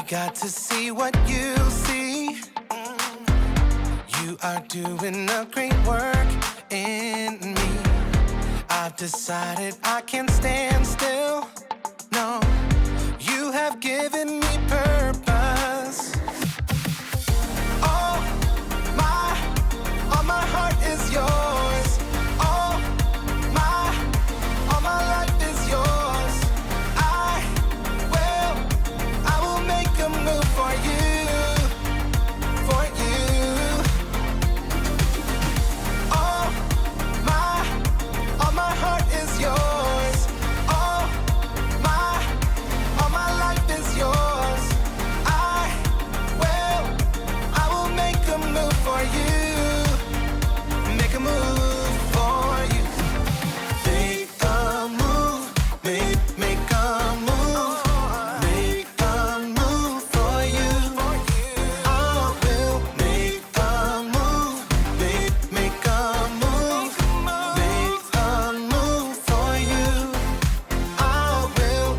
got to see what you see. You are doing a great work in me. I've decided I can't stand still. No, you have given me purpose. All my heart is yours. All my life is yours. I will make a move for you, for you. All my heart is yours. All my life is yours. I will make a move for you. Make a move for you. Make a move. Make a move. Make a move for you. I will make a move. Make a move. Make a move for you. I will.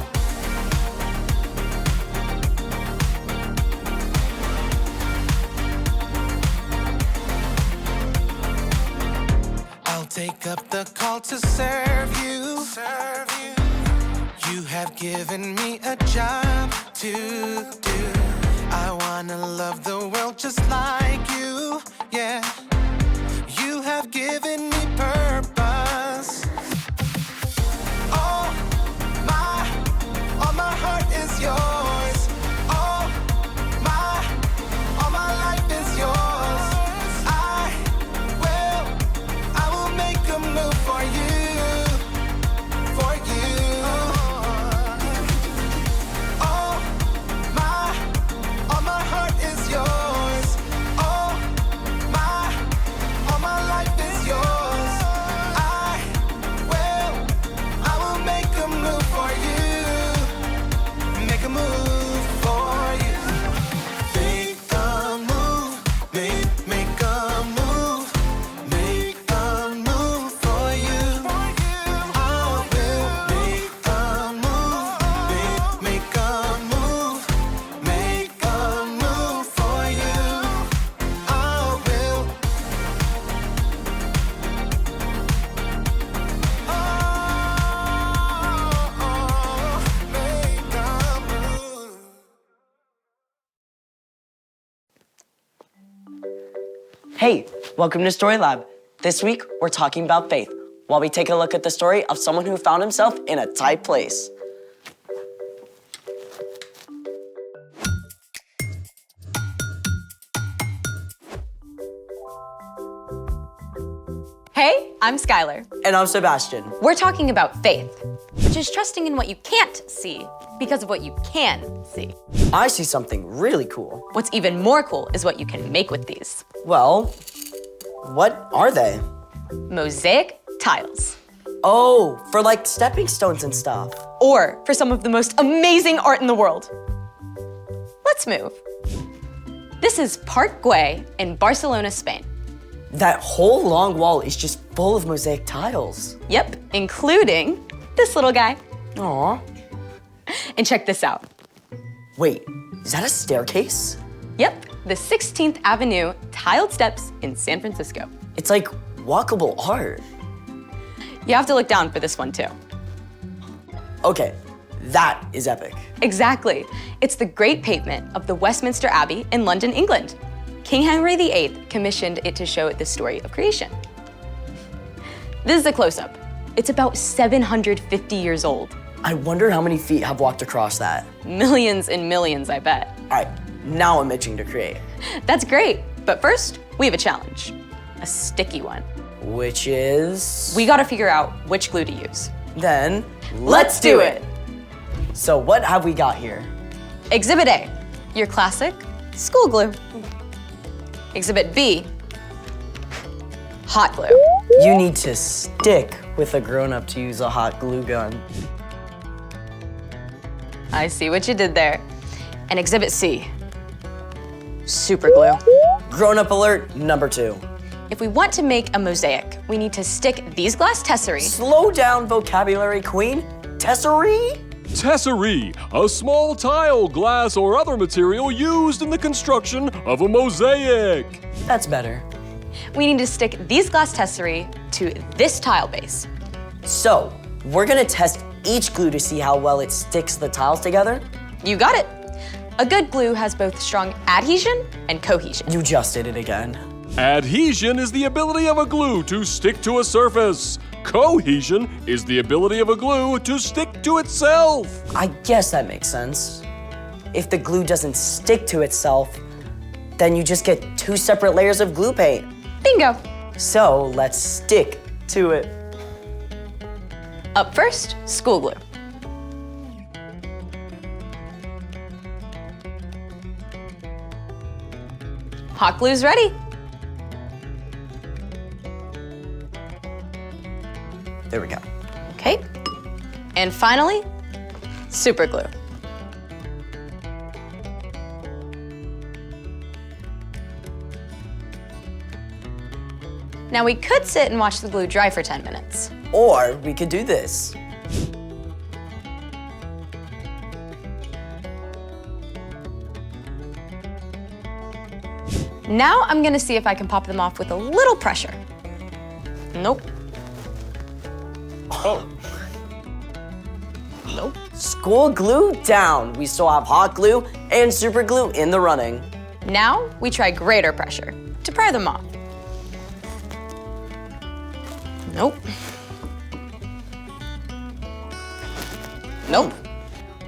I'll take up the call to serve you. You have given me a job to do. I wanna love the world just like you. Yeah, you have given me purpose. All my heart is yours. All my life is yours. I will make a move for you, for you. All my heart is yours. All my life is yours. I will make a move for you. Make a move for you. Make a move. Make a move. Make a move for you. I will make a move. Make a move. Make a move for you. I will. Make a move. Hey, welcome to Story Lab. This week, we're talking about faith, while we take a look at the story of someone who found himself in a tight place. Hey, I'm Skylar. And I'm Sebastian. We're talking about faith, which is trusting in what you can't see because of what you can see. I see something really cool. What's even more cool is what you can make with these. Well, what are they? Mosaic tiles. Oh, for like stepping stones and stuff. Or for some of the most amazing art in the world. Let's move. This is Parc Güell in Barcelona, Spain. That whole long wall is just full of mosaic tiles. Yep, including this little guy. Aw. And check this out. Wait, is that a staircase? Yep, the 16th Avenue tiled steps in San Francisco. It's like walkable art. You have to look down for this one too. Okay, that is epic. Exactly. It's the Great Pavement of the Westminster Abbey in London, England. King Henry VIII commissioned it to show the story of creation. This is a close-up. It's about 750 years old. I wonder how many feet have walked across that. Millions and millions, I bet. All right, now I'm itching to create. That's great, but first, we have a challenge. A sticky one. Which is? We gotta figure out which glue to use. Then, Let's do it. So what have we got here? Exhibit A, your classic school glue. Exhibit B, hot glue. You need to stick with a grown-up to use a hot glue gun. I see what you did there. And Exhibit C, super glue. Grown-up alert number 2. If we want to make a mosaic, we need to stick these glass tesserae. Slow down, vocabulary queen. Tesserae? Tesserae, a small tile, glass, or other material used in the construction of a mosaic. That's better. We need to stick these glass tesserae to this tile base. So, we're gonna test each glue to see how well it sticks the tiles together? You got it. A good glue has both strong adhesion and cohesion. You just did it again. Adhesion is the ability of a glue to stick to a surface. Cohesion is the ability of a glue to stick to itself. I guess that makes sense. If the glue doesn't stick to itself, then you just get 2 separate layers of glue paint. Bingo. So, let's stick to it. Up first, school glue. Hot glue's ready. There we go. Okay. And finally, super glue. Now we could sit and watch the glue dry for 10 minutes. Or we could do this. Now I'm gonna see if I can pop them off with a little pressure. Nope. Oh. Nope. School glue down. We still have hot glue and super glue in the running. Now we try greater pressure to pry them off. Nope. Nope.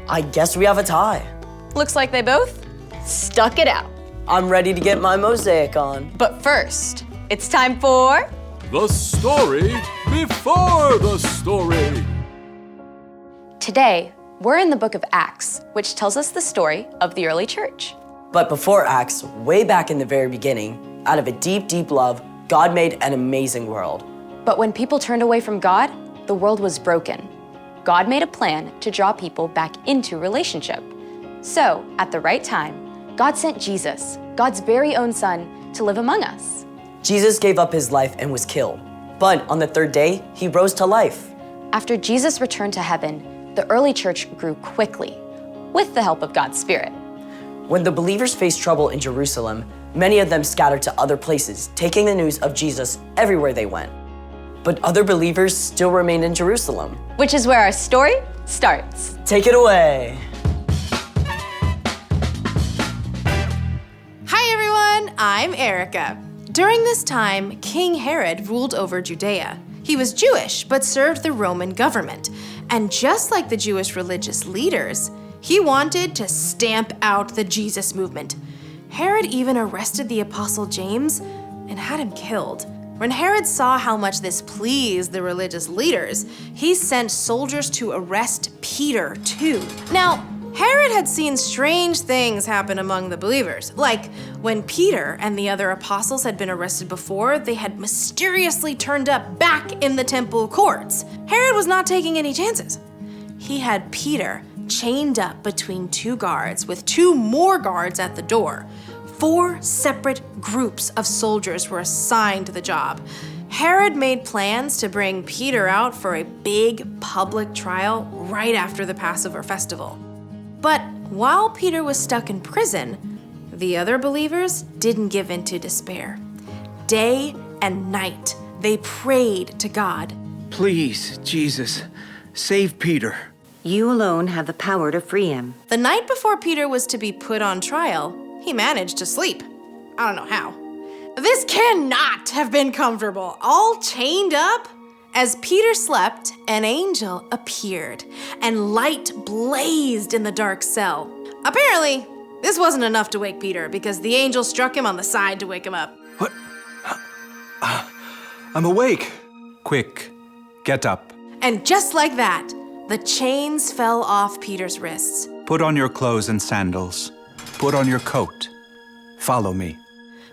I guess we have a tie. Looks like they both stuck it out. I'm ready to get my mosaic on. But first, it's time for... The story before the story. Today, we're in the book of Acts, which tells us the story of the early church. But before Acts, way back in the very beginning, out of a deep, deep love, God made an amazing world. But when people turned away from God, the world was broken. God made a plan to draw people back into relationship. So, at the right time, God sent Jesus, God's very own son, to live among us. Jesus gave up his life and was killed. But on the 3rd day, he rose to life. After Jesus returned to heaven, the early church grew quickly, with the help of God's Spirit. When the believers faced trouble in Jerusalem, many of them scattered to other places, taking the news of Jesus everywhere they went. But other believers still remained in Jerusalem. Which is where our story starts. Take it away. Hi everyone, I'm Erica. During this time, King Herod ruled over Judea. He was Jewish, but served the Roman government. And just like the Jewish religious leaders, he wanted to stamp out the Jesus movement. Herod even arrested the Apostle James and had him killed. When Herod saw how much this pleased the religious leaders, he sent soldiers to arrest Peter too. Now, Herod had seen strange things happen among the believers, like when Peter and the other apostles had been arrested before, they had mysteriously turned up back in the temple courts. Herod was not taking any chances. He had Peter chained up between 2 guards with 2 more guards at the door. 4 separate groups of soldiers were assigned to the job. Herod made plans to bring Peter out for a big public trial right after the Passover festival. But while Peter was stuck in prison, the other believers didn't give in to despair. Day and night, they prayed to God. Please, Jesus, save Peter. You alone have the power to free him. The night before Peter was to be put on trial, he managed to sleep. I don't know how. This cannot have been comfortable, all chained up. As Peter slept, an angel appeared, and light blazed in the dark cell. Apparently, this wasn't enough to wake Peter because the angel struck him on the side to wake him up. What? I'm awake. Quick, get up. And just like that, the chains fell off Peter's wrists. Put on your clothes and sandals. Put on your coat. Follow me.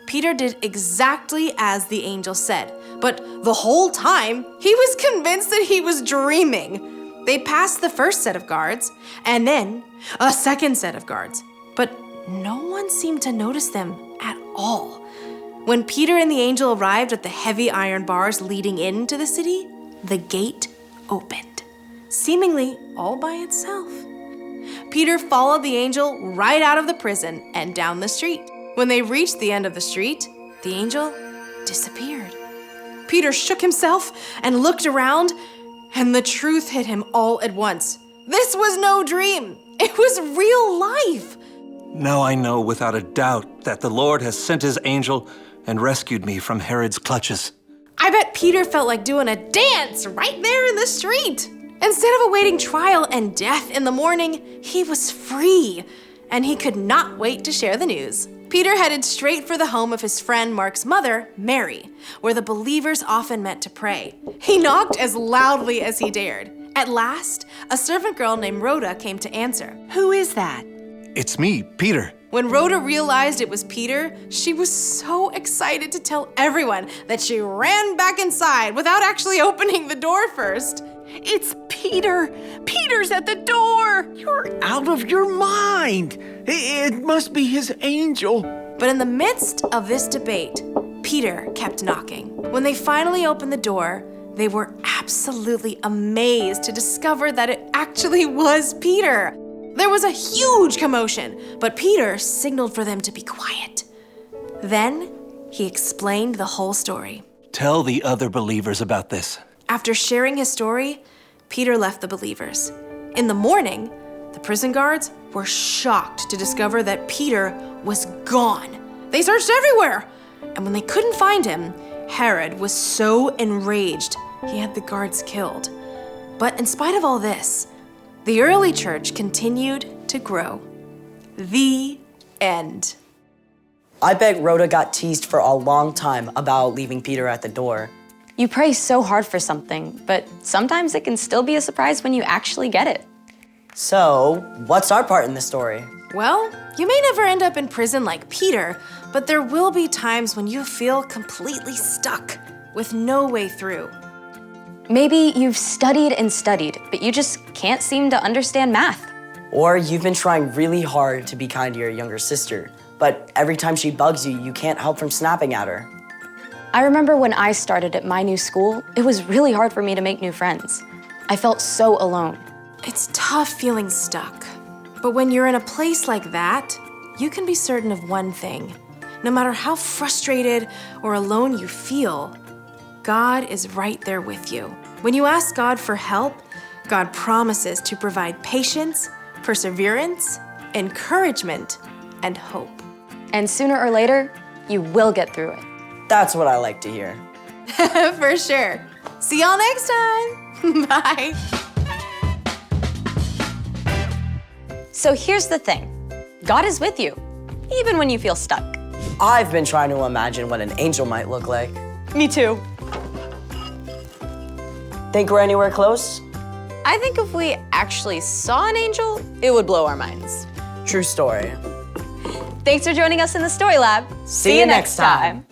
Peter did exactly as the angel said, but the whole time, he was convinced that he was dreaming. They passed the first set of guards, and then a second set of guards, but no one seemed to notice them at all. When Peter and the angel arrived at the heavy iron bars leading into the city, the gate opened. seemingly all by itself. Peter followed the angel right out of the prison and down the street. When they reached the end of the street, the angel disappeared. Peter shook himself and looked around, and the truth hit him all at once. This was no dream. It was real life. Now I know without a doubt that the Lord has sent his angel and rescued me from Herod's clutches. I bet Peter felt like doing a dance right there in the street. Instead of awaiting trial and death in the morning, he was free, and he could not wait to share the news. Peter headed straight for the home of his friend Mark's mother, Mary, where the believers often met to pray. He knocked as loudly as he dared. At last, a servant girl named Rhoda came to answer. Who is that? It's me, Peter. When Rhoda realized it was Peter, she was so excited to tell everyone that she ran back inside without actually opening the door first. It's Peter! Peter's at the door! You're out of your mind! It must be his angel. But in the midst of this debate, Peter kept knocking. When they finally opened the door, they were absolutely amazed to discover that it actually was Peter. There was a huge commotion, but Peter signaled for them to be quiet. Then he explained the whole story. Tell the other believers about this. After sharing his story, Peter left the believers. In the morning, the prison guards were shocked to discover that Peter was gone. They searched everywhere, and when they couldn't find him, Herod was so enraged he had the guards killed. But in spite of all this, the early church continued to grow. The end. I bet Rhoda got teased for a long time about leaving Peter at the door. You pray so hard for something, but sometimes it can still be a surprise when you actually get it. So, what's our part in the story? Well, you may never end up in prison like Peter, but there will be times when you feel completely stuck with no way through. Maybe you've studied and studied, but you just can't seem to understand math. Or you've been trying really hard to be kind to your younger sister, but every time she bugs you, you can't help from snapping at her. I remember when I started at my new school, it was really hard for me to make new friends. I felt so alone. It's tough feeling stuck. But when you're in a place like that, you can be certain of one thing. No matter how frustrated or alone you feel, God is right there with you. When you ask God for help, God promises to provide patience, perseverance, encouragement, and hope. And sooner or later, you will get through it. That's what I like to hear. For sure. See y'all next time. Bye. So here's the thing. God is with you, even when you feel stuck. I've been trying to imagine what an angel might look like. Me too. Think we're anywhere close? I think if we actually saw an angel, it would blow our minds. True story. Thanks for joining us in the Story Lab. See you next time.